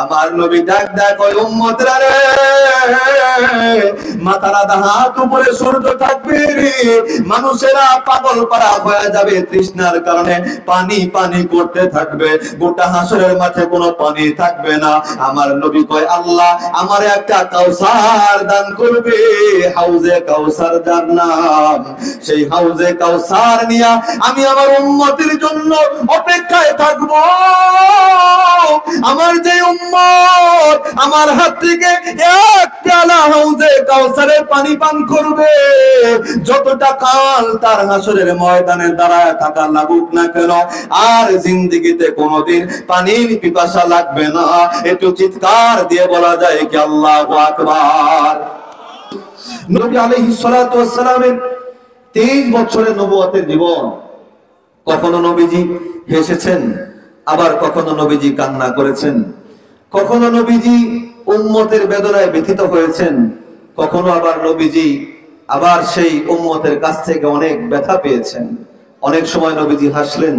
আমার নবী ডাক ডাক ওই উম্মতরা রে, মাথার আধা হাত উপরে সূর্য থাকবে রে, মানুষেরা পাগল পারা হয়ে যাবে তৃষ্ণার কারণে, পানি পানি করতে থাকবে, গোটা হাসরের মাঠে কোনো পানি থাকবে না। আমার নবী কয় আল্লাহ আমার একটা কাউসার দান করবে, হাউজে কাউসার যার নাম, সেই হাউজে কাউসার নিয়া আমি আমার উম্মতের জন্য অপেক্ষায় থাকবো। আমার যে উম্মত আমার হাত থেকে এক পেয়ালা হাউজে কাউসারের পানি পান করবে, যতটা কাল তার হাসরের ময়দানে দাঁড়ায় থাকা লাগুক না কেন, আর জিন্দেগিতে কোনোদিন পানির পিপাসা লাগবে না। একটু চিৎকার দিয়ে বলা যায় কি আল্লাহু আকবার। নবী আলাইহিস সালাতু ওয়াস সালামের 23 বছরের নবুয়তের জীবন। কখনো নবীজি হেসেছেন, আবার কখনো নবীজি কান্না করেছেন, কখনো নবীজি উম্মতের বেদনায় ব্যথিত হয়েছেন, কখনো আবার নবীজি আবার সেই উম্মতের কাছ থেকে অনেক ব্যথা পেয়েছেন। অনেক সময় নবীজি হাসলেন,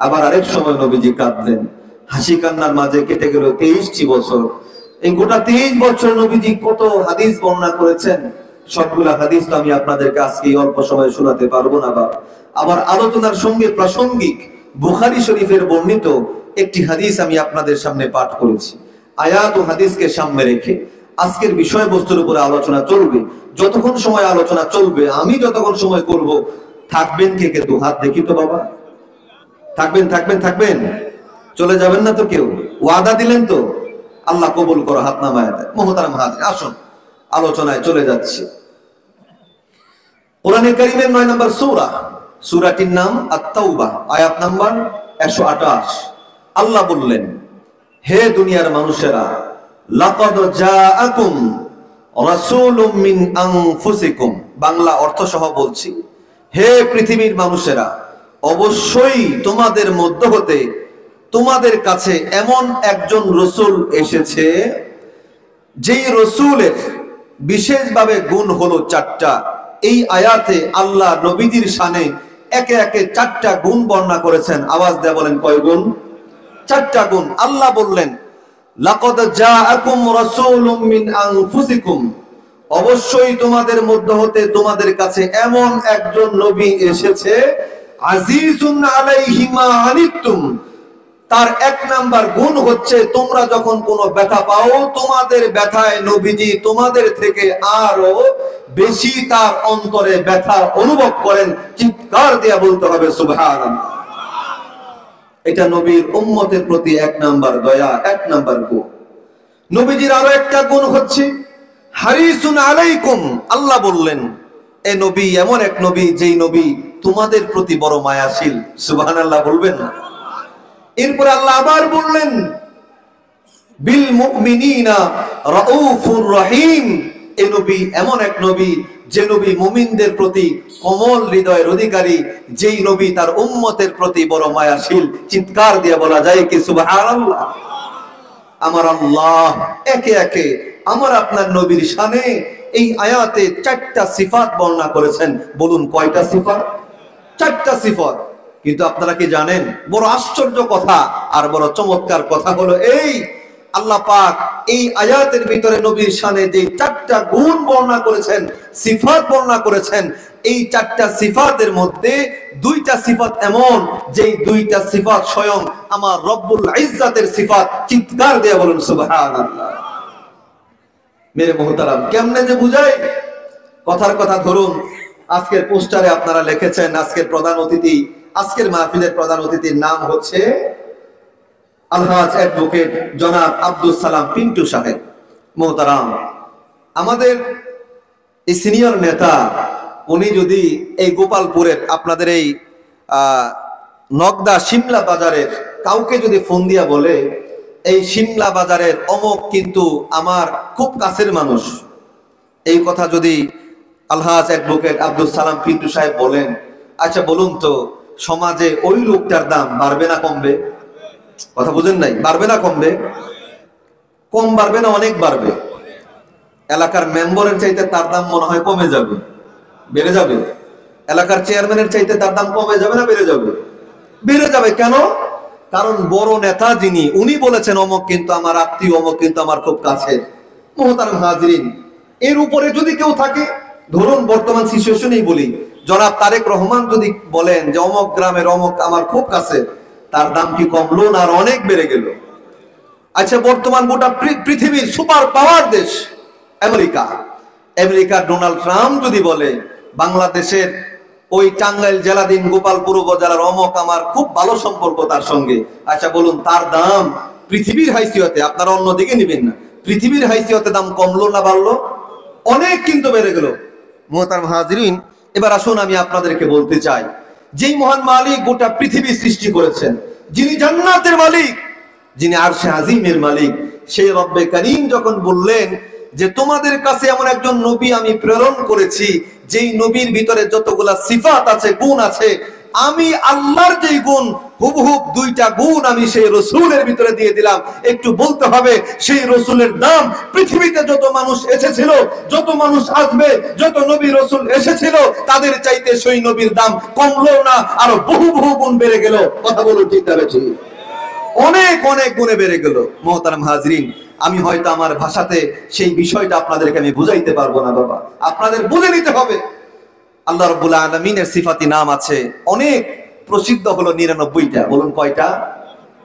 আবার আরেক সময় নবীজি কাঁদলেন। হাসি কান্নার মাঝে কেটে গেল 23টি বছর। এই গোটা 23 বছর নবীজি কত হাদিস বর্ণনা করেছেন, সবগুলা হাদিস তো আমি আপনাদেরকে আজকে অল্প সময় শোনাতে পারবো না। আবার আলোচনার সঙ্গে প্রাসঙ্গিক বুখারী শরীফের বর্ণিত একটি হাদিস আমি আপনাদের সামনে পাঠ করেছি। আয়াত ও হাদিসকে সামনে রেখে আজকের বিষয়বস্তুর উপরে আলোচনা চলবে। যতক্ষণ সময় আলোচনা চলবে, আমি যতক্ষণ সময় করব, থাকবেন কে কে? দু হাত দেখি তো বাবা। থাকবেন থাকবেন থাকবেন, চলে যাবেন না তো কেউ? ওয়াদা দিলেন তো? আল্লাহ কবুল করো, হাত নামায় দেয়। মুহতারাম হাজির, আসুন আলোচনায় চলে যাচ্ছি। কোরআনে কারীমের 9 নম্বর সূরা, সূরাটির নাম আত-তাওবা, আয়াত নাম্বার 128। আল্লাহ বললেন, হে দুনিয়ার মানুষেরা, লাকাদ জাআকুম রাসূলুম মিন আনফুসিকুম, বাংলা অর্থ সহ বলছি, হে পৃথিবীর মানুষেরা, অবশ্যই তোমাদের মধ্য হতে তোমাদের কাছে এমন একজন রাসূল এসেছে, যেই রাসূলের বিশেষভাবে গুণ হলো 4টা। এই আয়াতে আল্লাহ নবীজির শানে একে একে 4টা গুণ বর্ণনা করেছেন। আওয়াজ দিয়ে বলেন কয় গুণ? 4টা গুণ। আল্লাহ বললেন, লাকাদ জাআকুম রাসূলুম মিন আনফুসিকুম, অবশ্যই তোমাদের মধ্য হতে তোমাদের কাছে এমন একজন নবী এসেছে, আজিজুন আলাইহি মা আনিতুম, তার 1 নাম্বার গুণ হচ্ছে তোমরা যখন কোনো ব্যথা পাও, তোমাদের ব্যথায় নবীজি তোমাদের থেকে আরো বেশি তার অন্তরে ব্যথা অনুভব করেন। চিৎকার দিয়ে বলতে হবে সুবহানাল্লাহ। এটা নবীর উম্মতের প্রতি 1 নাম্বার দয়া, 1 নাম্বার গুণ। নবীজির আরো একটা গুণ হচ্ছে হারিসুন আলাইকুম। আল্লাহ বললেন, এ নবী এমন এক নবী, যেই নবী তোমাদের প্রতি বড় মায়াশীল। সুবহানাল্লাহ বলবেন না? এরপর আল্লাহ আবার বললেন, বিল মুমিনিনা রাউফুর রহিম, এই নবী এমন এক নবী, যে নবী মুমিনদের প্রতি কোমল হৃদয়ের অধিকারী, যেই নবী তার উম্মতের প্রতি বড় মায়াশীল। চিৎকার দিয়ে বলা যায় কি সুবহানাল্লাহ। আমার আল্লাহ একে একে আমার আপনার নবীর শানে এই আয়াতে 4টা সিফাত বর্ণনা করেছেন। বলুন কয়টা সিফাত? 4টা সিফাত। কিন্তু আপনারা কি জানেন, বড় আশ্চর্য কথা আর বড় চমৎকার কথা হলো এই, আল্লাহ পাক এই আয়াতের ভিতরে নবীর শানে যে 4টা গুণ বর্ণনা করেছেন, সিফাত বর্ণনা করেছেন, এই 4টা সিফাতের মধ্যে 2টা সিফাত এমন, যেই 2টা সিফাত স্বয়ং আমার রব্বুল ইজ্জাতের সিফাত। চিৎকার দিয়ে বলুন সুবহানাল্লাহ। মেরে মুহতারাম, কেমনে যে বুঝাই? কথার কথা ধরুন, আজকের পোস্টারে আপনারা লিখেছেন আজকের প্রধান অতিথি, আজকের মাহফিলের প্রধান অতিথির নাম হচ্ছে আলহাজ অ্যাডভোকেট জনাব আব্দুল সালাম পিন্টু সাহেব। মুহতারাম, আমাদের এই সিনিয়র নেতা, উনি যদি এই গোপালপুরের আপনাদের এই নগদা শিমলা বাজারের কাউকে যদি ফোন দিয়া বলে, এই শিমলা বাজারের অমুক কিন্তু আমার খুব কাছের মানুষ, এই কথা যদি আলহাজ অ্যাডভোকেট আব্দুল সালাম পিন্টু সাহেব বলেন, আচ্ছা বলুন তো, সমাজে ওই লোকটার দাম বাড়বে না কমবে? কথা বুঝেন নাই? বাড়বে না কমবে? কম বাড়বে না অনেক বাড়বে? এলাকার মেম্বারের চাইতে তার দাম মনে হয় কমে যাবে, বেড়ে যাবে। এলাকার চেয়ারম্যানের চাইতে তার দাম কমে যাবে না বেড়ে যাবে? বেড়ে যাবে। কেন? কারণ বড় নেতা যিনি, উনি বলেছেন অমুক কিন্তু আমার আত্মীয়, অমুক কিন্তু আমার খুব কাছের। মুহতারাম হাজরিন, এর উপরে যদি কেউ থাকে, ধরুন বর্তমান সিচুয়েশনেই বলি, জনাব তারেক রহমান যদি বলেন যে অমুক গ্রামের অমুক আমার খুব কাছে, তার দাম কি কমলো না আর অনেক বেড়ে গেল? আচ্ছা, বর্তমান গোটা পৃথিবীর সুপার পাওয়ার দেশ আমেরিকা, আমেরিকার ডোনাল্ড ট্রাম্প যদি বলে বাংলাদেশের ওই টাঙ্গাইল জেলাধীন গোপালপুর উপজেলার অমক আমার খুব ভালো সম্পর্ক তার সঙ্গে, আচ্ছা বলুন তার দাম পৃথিবীর হাইসিয়তে, আপনারা অন্যদিকে নেবেন না, পৃথিবীর হাইসিয়তে দাম কমলো না বাড়লো? অনেক কিন্তু বেড়ে গেল। মুহতারাম হাজরিন, এবার আসুন আমি আপনাদেরকে বলতে চাই, যেই মহান মালিক গোটা পৃথিবী সৃষ্টি করেছেন, যিনি জান্নাতের মালিক, যিনি আরশে আজিমের মালিক, সেই রব্বে কারীম যখন বললেন যে তোমাদের কাছে এমন একজন নবী আমি প্রেরণ করেছি, যেই নবীর ভিতরে যতগুলা সিফাত আছে, গুণ আছে, আমি আল্লাহর যেই গুণ হুবহুব দুইটা গুণ আমি সেই রসুলের ভিতরে দিয়ে দিলাম। একটু বলতে হবে, সেই রসুলের দাম পৃথিবীতে যত মানুষ এসেছিল, যত মানুষ আসবে, যত নবী রসুল এসেছিল, তাদের চাইতে সেই নবীর দাম কমলো না, আরো বহু বহু গুণ বেড়ে গেল। কথা বলুন ঠিক না বেঠিক? অনেক অনেক গুণে বেড়ে গেল। মুহতারাম হাজরিন, আমি হয়তো আমার ভাষাতে সেই বিষয়টা আপনাদেরকে আমি বুঝাইতে পারবো না বাবা, আপনাদের বুঝে নিতে হবে। আল্লাহ রাব্বুল আলামিনের সিফাতি নাম আছে অনেক, প্রসিদ্ধ হলো ৯৯টা। বলুন কয়টা?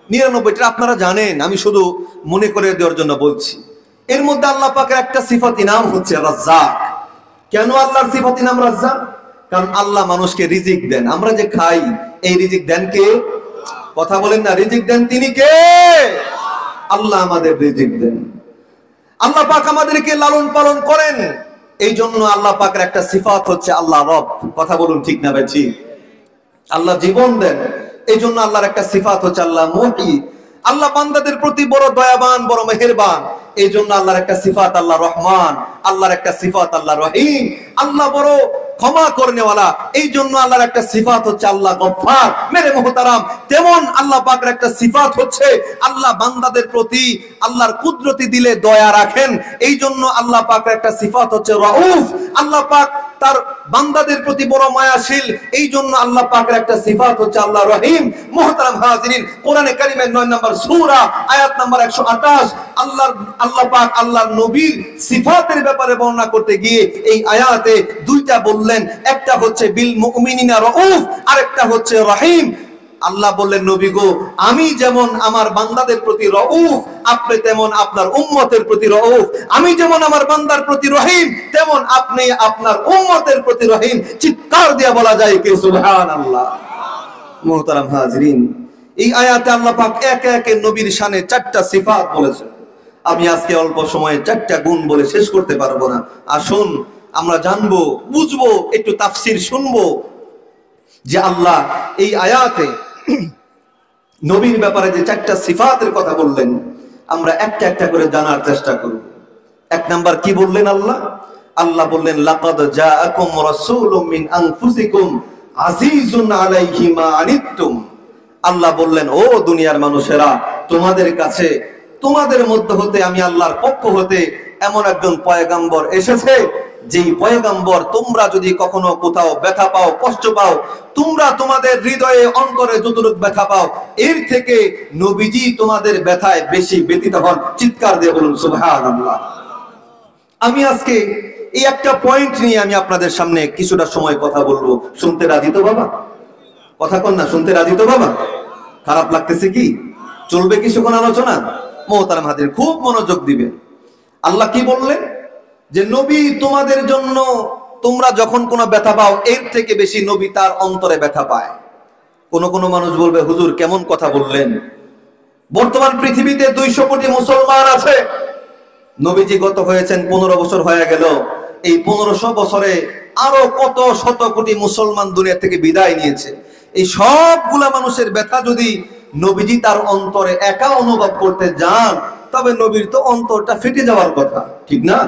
৯৯টা। আপনারা জানেন, আমি শুধু মনে করে দেওয়ার জন্য বলছি। এর মধ্যে আল্লাহ পাকের একটা সিফাতি নাম হচ্ছে রাজ্জাক। কেন আল্লাহর সিফাতি নাম রাজ্জাক? কারণ আল্লাহ মানুষকে রিজিক দেন। আমরা যে খাই, এই রিজিক দেন কে? কথা বলেন না, রিজিক দেন তিনি কে? আল্লাহ আমাদের রিজিক দেন। আল্লাহ পাক আমাদেরকে লালন পালন করেন। এই জন্য আল্লাহ পাকের একটা সিফাত হচ্ছে আল্লাহ রব। কথা বলুন ঠিক না ভাই? ঠিক। আল্লাহ জীবন দেন, এই জন্য আল্লাহর একটা সিফাত হচ্ছে আল্লাহ মুহী। আল্লাহ বান্দাদের প্রতি বড় দয়াবান, বড় মেহেরবান, এই জন্য আল্লাহর একটা সিফাত আল্লাহ রহমান। আল্লাহর একটা সিফাত আল্লাহ রহিম। আল্লাহ বড় ক্ষমা করনেওয়ালা, এই জন্য আল্লাহর একটা সিফাত হচ্ছে আল্লাহ গফফার। মেরে মুহতারাম, তেমন আল্লাহ পাকের একটা সিফাত হচ্ছে আল্লাহ বান্দাদের প্রতি আল্লাহর কুদরতি দিলে দয়া রাখেন, এই জন্য আল্লাহ পাকের একটা সিফাত হচ্ছে রাউফ। আল্লাহ পাক তার বান্দাদের প্রতি বড় মায়াশীল, এই জন্য আল্লাহ পাকের একটা সিফাত হচ্ছে আল্লাহ রহিম। মুহতারাম হাজিরিন, কোরআনে কারীমের ৯ নম্বর সূরা আয়াত নম্বর ১২৮ আল্লাহ পাক আল্লাহর নবীর সিফাতের ব্যাপারে বর্ণনা করতে গিয়ে এই আয়াতে দুইটা বললেন, একটা হচ্ছে বিল মুমিনিনা রাউফ, আরেকটা হচ্ছে রহিম। আল্লাহ বললেন, নবী গো, আমি যেমন আমার বান্দাদের প্রতি রউফ, আপনি তেমন আপনার উম্মতের প্রতি রউফ। আমি যেমন আমার বান্দার প্রতি রহিম, তেমন আপনি আপনার উম্মতের প্রতি রহিম। চিৎকার দিয়ে বলা যায় কি সুবহানাল্লাহ? মুহতারাম হাজিরিন, এই আয়াতে আল্লাহ পাক একে একে নবীর শানে 4টা সিফাত বলেছেন। আমি আজকে অল্প সময়ে 4টা গুণ বলে শেষ করতে পারবো না। আসুন আমরা জানবো, বুঝবো, একটু তাফসীর শুনবো যে আল্লাহ এই আয়াতে নবীর ব্যাপারে যে 4টা সিফাতের কথা বললেন, আমরা একটা একটা করে জানার চেষ্টা করব। 1 নাম্বার কি বললেন আল্লাহ? আল্লাহ বললেন, লাকাদ জাআকুম রাসূলুম মিন আনফুসিকুম আজিজুন আলাইহি মা আনিতুম। আল্লাহ বললেন, ও দুনিয়ার মানুষেরা, তোমাদের কাছে, তোমাদের মধ্যে হতে, আমি আল্লাহর পক্ষ হতে এমন একজন পয়গম্বর এসেছে, যেই পয়গম্বর তোমরা যদি কখনো কোথাও ব্যথা পাও, কষ্ট পাও, তোমরা তোমাদের হৃদয়ে অন্তরে যতটুকু ব্যথা পাও, এর থেকে নবীজি তোমাদের ব্যথায় বেশি ব্যথিত হন। চিৎকার দিয়ে বলুন সুবহানাল্লাহ। আমি আজকে এই একটা পয়েন্ট নিয়ে আমি আপনাদের সামনে কিছুটা সময় কথা বলবো। শুনতে রাজি তো বাবা? কথা কন না, শুনতে রাজি তো বাবা? খারাপ লাগতেছে কি? চলবে কিছুক্ষণ আলোচনা? মুহতারাম হাজির, খুব মনোযোগ দিবেন। আল্লাহ কি বললেন? যে নবী তোমাদের জন্য, তোমরা যখন কোনো ব্যথা পাও, এর থেকে বেশি নবী তার অন্তরে ব্যথা পায়। কোন মানুষ বলবে, হুজুর কেমন কথা বললেন? বর্তমান পৃথিবীতে 200 কোটি মুসলমান আছে। নবীজি গত হয়েছেন 15 বছর হয়ে গেল। এই 1500 বছরে আরো কত শত কোটি মুসলমান দুনিয়া থেকে বিদায় নিয়েছে। এই সবগুলা মানুষের ব্যথা যদি নবীজি তার অন্তরে একা অনুভব করতে যান, তবে নবীর তো অন্তরটা ফেটে যাওয়ার কথা, ঠিক না?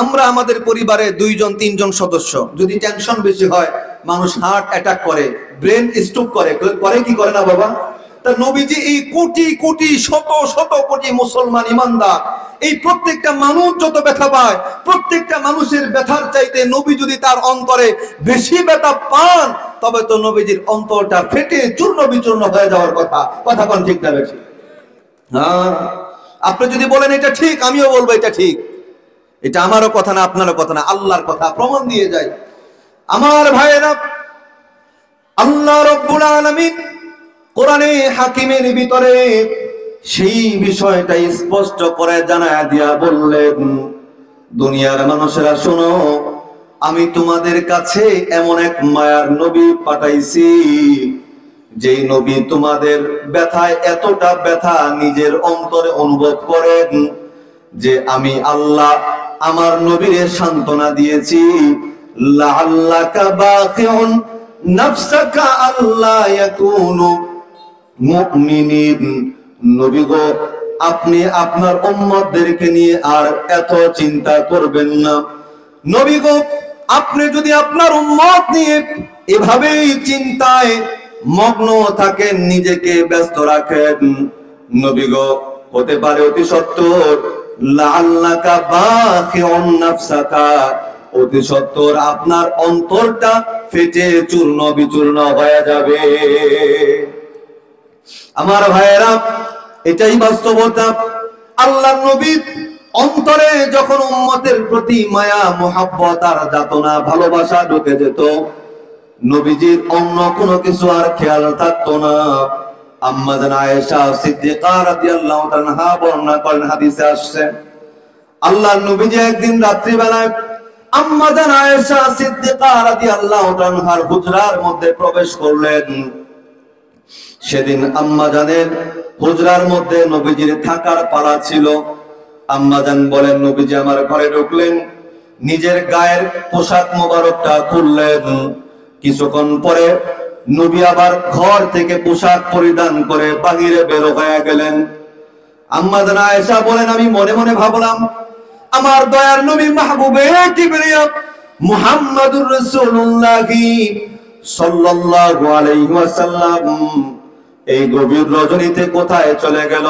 আমরা আমাদের পরিবারে 2 জন 3 জন সদস্য, যদি টেনশন বেশি হয়, মানুষ হার্ট অ্যাটাক করে, ব্রেন স্ট্রোক করে কি করে না বাবা? তা নবীজি এই কোটি কোটি শত শত কোটি মুসলমান ইমানদার, এই প্রত্যেকটা মানুষ যত ব্যথা পায়, প্রত্যেকটা মানুষের ব্যথার চাইতে নবী যদি তার অন্তরে বেশি ব্যথা পান, তবে তো নবীজির অন্তরটা ফেটে চূর্ণ বিচূর্ণ হয়ে যাওয়ার কথা। কথা কোন ঠিক না বেশি? হ্যাঁ, আপনি যদি বলেন এটা ঠিক, আমিও বলবো এটা ঠিক। এটা আমারও কথা না, আপনারও কথা না, আল্লাহর কথা প্রমাণ দিয়ে যায়। আমার ভাইয়েরা, আল্লাহ রাব্বুল আলামিন কোরআনে হাকিমের ভিতরে সেই বিষয়টা স্পষ্ট করে জানায় দিয়া বললেন, দুনিয়ার মানুষেরা শোনো, আমি তোমাদের কাছে এমন এক মায়ার নবী পাঠাইছি, যেই নবী তোমাদের ব্যথায় এতটা ব্যথা নিজের অন্তরে অনুভব করেন যে আমি আল্লাহ আমার নবীরে সান্ত্বনা দিয়েছি। লাআল্লাকা বাখিউন নাফসাকা আল্লা ইয়াকুনু মুমিনিন। নবী গো, আপনি আপনার উম্মতদেরকে নিয়ে আর এত চিন্তা করবেন না। নবী গো, আপনি যদি আপনার উম্মত নিয়ে এভাবেই চিন্তায় মগ্ন থাকেন, নিজেকে ব্যস্ত রাখেন, নবী গো, হতে পারে অতি সত্বর লাআল্লাকা বাখিউন নাফসাকা, অতি সত্বর আপনার অন্তরটা ফেটে চূর্ণ বিচূর্ণ হয়ে যাবে। আমার ভাইয়েরা, এটাই বাস্তবতা। আল্লাহর নবী অন্তরে যখন উম্মতের প্রতি মায়া মোহাব্বত আর যাতনা ভালোবাসা ঢুকে যেত, নবীজির অন্য কোনো কিছু আর খেয়াল থাকতো না। আম্মা জান আয়েশা সিদ্দিকা রাদিয়াল্লাহু তাআলা বর্ণনা করেন, হাদিসে আসছে, আল্লাহর নবীজি একদিন রাত্রি বেলায় আম্মা জান আয়েশা সিদ্দিকা রাদিয়াল্লাহু তাআলার হুজরার মধ্যে প্রবেশ করলেন। সেদিন আম্মা জানের হুজরার মধ্যে নবীজির থাকার পালা ছিল। আম্মা জান বলেন, নবীজি আমার ঘরে ঢুকলেন, নিজের গায়ের পোশাক মোবারকটা খুললেন। কিছুক্ষণ পরে নবী আবার ঘর থেকে পোশাক পরিধান করে বাহিরে বের হয়ে গেলেন। আম্মা জান আয়েশা বলেন, আমি মনে মনে ভাবলাম, আমার দয়ার নবী মাহবুবে কিবরিয়া মুহাম্মাদুর রাসূলুল্লাহ সাল্লাল্লাহু আলাইহি ওয়াসাল্লাম এই গভীর রজনীতে কোথায় চলে গেল?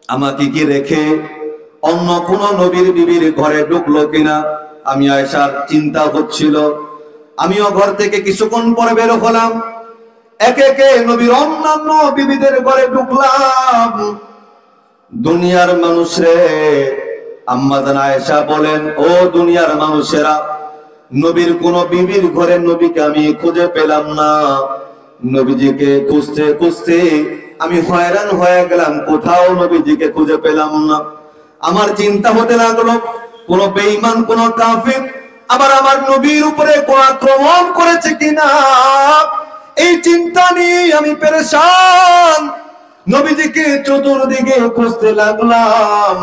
আমাকে কি রেখে অন্য কোন নবীর বিবির ঘরে ঢুকলো কিনা? আমি আয়েশার চিন্তা হচ্ছিল। আমিও ঘর থেকে কিছুক্ষণ পরে বের হলাম, একে একে নবীর অন্যান্য বিবিদের ঘরে ঢুকলাম। দুনিয়ার মানুষে, আম্মা জান আয়েশা বলেন, ও দুনিয়ার মানুষেরা, নবীর কোন বিবির ঘরে নবীকে আমি খুঁজে পেলাম না। নবীজিকে খুঁজতে খুঁজতে আমি হয়রান হয়ে গেলাম, কোথাও নবীজিকে খুঁজে পেলাম না। আমার চিন্তা হতে লাগলো, কোন বেঈমান, কোন কাফির আবার আমার নবীর উপরে কোন আক্রমণ করেছে কিনা। এই চিন্তা নিয়ে আমি পেরেশান, নবীজিকে চতুর্দিকে খুঁজতে লাগলাম।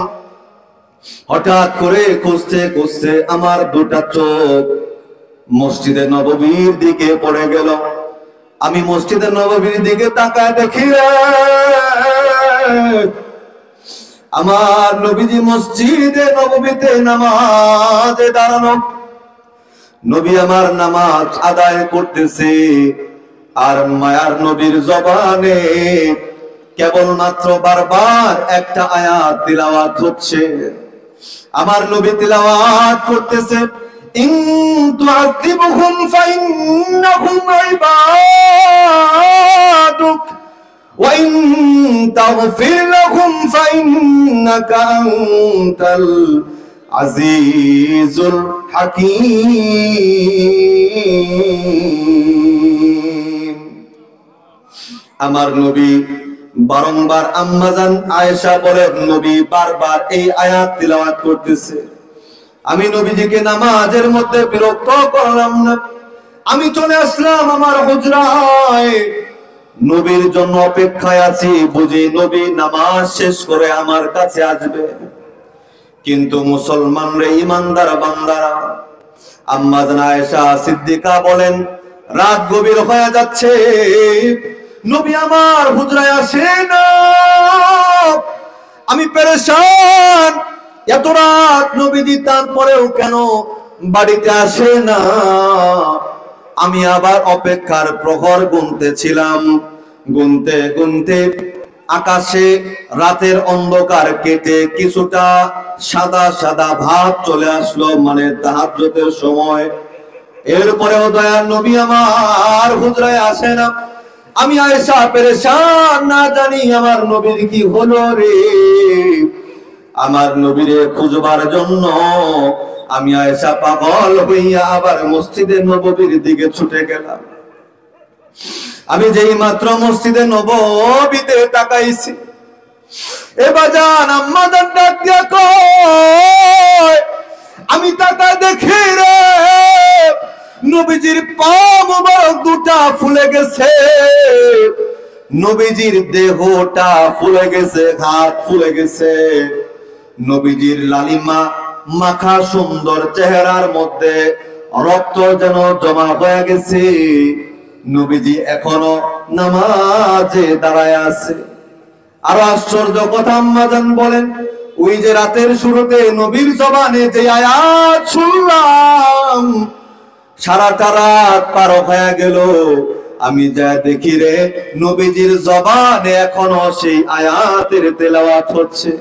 হঠাৎ করে খুঁজতে খুঁজতে আমার দুটা চোখ মসজিদে নববীর দিকে পড়ে গেল। আমি মসজিদে নববীর দিকে তাকায় দেখি, আমার নবীজি মসজিদে নববীতে নামাজে দাঁড়ানো। নবী আমার নামাজ আদায় করতেছে, আর মায়ার নবীর জবানে কেবলমাত্র বারবার একটা আয়াত তিলাওয়াত হচ্ছে। আমার নবী তিলাওয়াত করতেছে, ইন তুআযিবহুম ফাইন্নাহুম ইবাদুক ওয়া ইন তাগফির লাহুম ফাইন্নাকা আনতাল আজিজুল হাকীম। আমার নবী বারংবার, আম্মা জান আয়েশা বলেন, নবী বারবার এই আয়াত তিলাওয়াত করতেছে। আমি নবীজিকে নামাজের মধ্যে বিরক্ত করলাম না, আমি চলে আসলাম আমার হুজরায়। নবীর জন্য অপেক্ষায় আছি, বুঝি নবী নামাজ শেষ করে আমার কাছে আসবে। কিন্তু মুসলমান রে, ইমানদার বান্দারা, আম্মা জান আয়েশা সিদ্দিকা বলেন, রাত গভীর হয়ে যাচ্ছে, নবী আমার হুজরায় আসে না। আমি পেরেশান, এত রাত নবীজি তারপরেও কেন বাড়িতে আসে না? আমি আবার অপেক্ষার প্রহর গুনতেছিলাম। গুনতে গুনতে আকাশে রাতের অন্ধকার কেটে কিছুটা সাদা সাদা ভাব চলে আসলো, মানে তাহাজ্জুদের সময়। এরপরেও দয়ার নবী আমার হুজরায় আসে না। আমি আয়েশা পেরেশান, না জানি আমার নবীর কি হলো রে। আমার নবীরে খুঁজবার জন্য আমি আয়েশা পাগল হইয়া আবার মসজিদে নববীর দিকে ছুটে গেলাম। আমি যেই মাত্র মসজিদে নববীতে তাকাইছি, এবার জান আম্মা জান ডাক দিয়া কয়, আমি তাকায় দেখি রে নবীজির পা মোবারক দুটা ফুলে গেছে, নবীজির দেহটা ফুলে গেছে, হাত ফুলে গেছে, নবীজির লালিমা মাখা সুন্দর চেহারার মধ্যে রক্ত যেন জমা হয়ে গেছে। নবীজি এখনো নামাজে দাঁড়ায় আছে। আরো আশ্চর্য কথা আম্মা জান বলেন, ওই যে রাতের শুরুতে নবীর জবানে যে আয়াত শুনলাম, সারাটা রাত পার হয়ে গেল, আমি যা দেখি রে নবীজির জবানে এখনো সেই আয়াতের তেলাওয়াত হচ্ছে।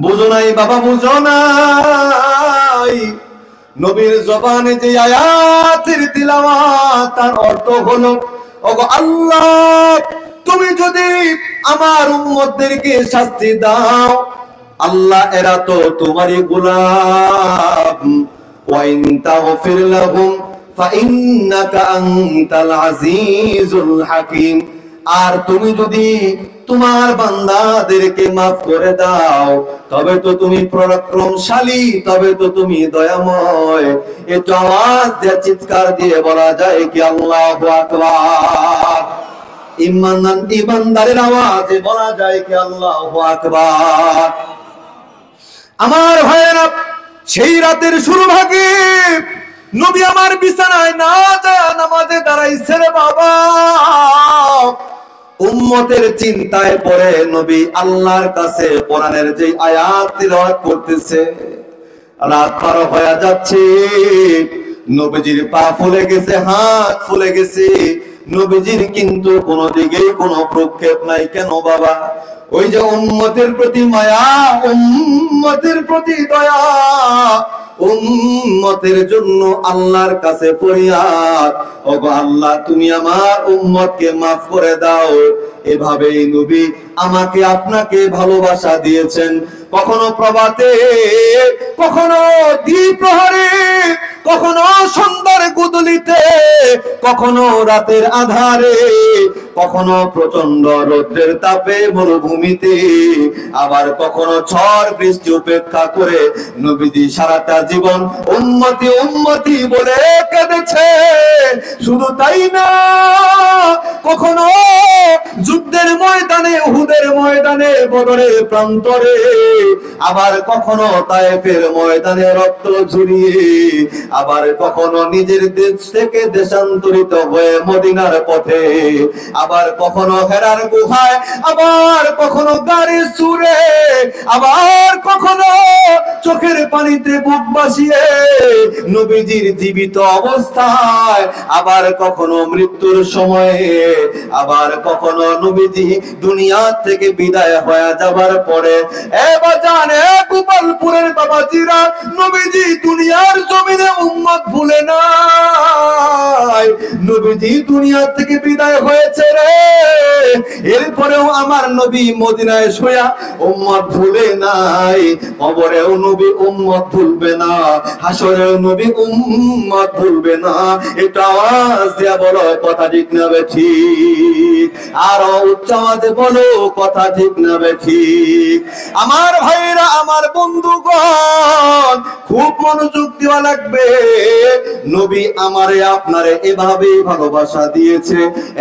বুঝো নাই বাবা, বুঝো নাই, নবীর জবানে যে আয়াতের তিলাওয়াত, তার অর্থ হলো, ওগো আল্লাহ তুমি যদি আমার উম্মতদেরকে শাস্তি দাও, আল্লাহ এরা তো তোমারই গোলাম, ওয়া ইন তাগফির লাহুম ফাইন্নাকা আনতাল আজিজুল হাকীম, আর তুমি যদি তোমার বান্দাদেরকে মাফ করে দাও তবে তো তুমি পরাক্রমশালী, তবে তো তুমি দয়াময়। একটু আওয়াজ দিয়ে চিৎকার দিয়ে বলা যায় কি আল্লাহু আকবার? ইমানদারের আওয়াজে বলা যায় কি আল্লাহু আকবার? আমার ভাইয়েরা, সেই রাতের শুরু ভাগে নবী আমার বিছানায় না যায় নামাজে দাঁড়াইছে রে বাবা। উম্মতের চিন্তায় পড়ে নবী আল্লাহর কাছে কোরআনের যে আয়াত তিলাওয়াত করতেছে। রাত পার হয়ে যাচ্ছে, নবীজির পা ফুলে গেছে, হাত ফুলে গেছে, নবীজির কিন্তু কোনো দিকেই কোনো প্রক্ষেপ নাই। কেন বাবা? ওই যে উম্মতের প্রতি মায়া, উম্মতের প্রতি দয়া, উম্মতের জন্য আল্লাহর কাছে ফরিয়াদ, ওগো আল্লাহ তুমি আমার উম্মতকে মাফ করে দাও। এভাবেই নবী আমাকে আপনাকে ভালোবাসা দিয়েছেন। কখনো প্রভাতে, কখনো দ্বিপ্রহরে, কখনো সন্ধ্যার গোধূলিতে, কখনো রাতের আধারে, কখনো প্রচন্ড রৌদ্রের তাপে মরুভূমিতে, আবার কখনো ঝড় বৃষ্টি উপেক্ষা করে নবীজি সারাটা জীবন উম্মতি উম্মতি বলে কেঁদেছে। শুধু তাই না, কখনো যুদ্ধের ময়দানে, উহুদের ময়দানে, বদরের প্রান্তরে, আবার কখনো তায়েফের ময়দানে রক্ত ঝরিয়ে, আবার কখনো নিজের দেশ থেকে দেশান্তরিত হয়ে মদিনার পথে, আবার কখনো হেরার গুহায়, আবার কখনো গাড়ির সুরে, আবার কখনো চোখের পানিতে বুক বাসিয়ে নবীজির জীবিত অবস্থায়, আবার কখনো মৃত্যুর সময়ে, আবার কখনো নবীজি দুনিয়া থেকে বিদায় হয়ে যাবার পরে। এবার জানে গোপালপুরের বাবাজিরা, নবীজি দুনিয়ার জমিনে উম্মত ভুলে নাই, নবীজি দুনিয়া থেকে বিদায় হয়েছে রে। এরপরেও আমার নবী মদিনায় শুয়া উম্মত ভুলে নাই, কবরেও নবী উম্মত ভুলবে না, হাসরেও নবী উম্মত ভুলবে না। এটা আওয়াজ দিয়া বলো কথা ঠিক না ঠিক? আরো উচ্চ আওয়াজে বলো কথা ঠিক না ঠিক? আমার ভাইরা, আমার বন্ধুগণ, খুব মনোযোগ দেওয়া লাগবে। নবী আমারে আপনারে এভাবেই ভালোবাসা দিয়েছে।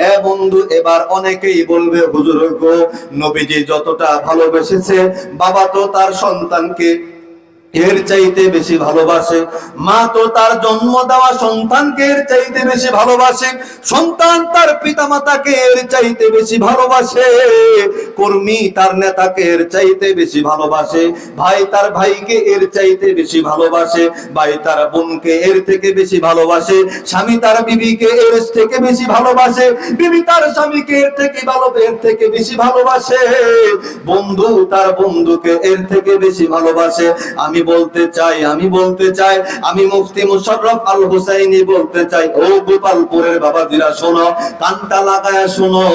এ বন্ধু, এবার অনেকেই বলবে হুজুর গো, নবীজি যতটা ভালোবেসেছে, বাবা তো তার সন্তানকে এর চাইতে বেশি ভালোবাসে, মা তো তার জন্ম দেওয়া সন্তানকে এর চাইতে বেশি ভালোবাসে, সন্তান তার পিতামাতাকে এর চাইতে বেশি ভালোবাসে, কর্মী তার নেতাকে এর চাইতে বেশি ভালোবাসে, ভাই তার ভাইকে এর চাইতে বেশি ভালোবাসে, ভাই তার বোনকে এর থেকে বেশি ভালোবাসে, স্বামী তার বিবিকে এর থেকে বেশি ভালোবাসে, বিবি তার স্বামীকে এর থেকে বেশি ভালোবাসে, বন্ধু তার বন্ধুকে এর থেকে বেশি ভালোবাসে। আমি বলতে চাই, আমি মুফতি মুশাররফ আল হুসাইনি বলতে চাই, ও গোপালপুরের বাবাজিরা শোনো, কানটা লাগায়া শোনো।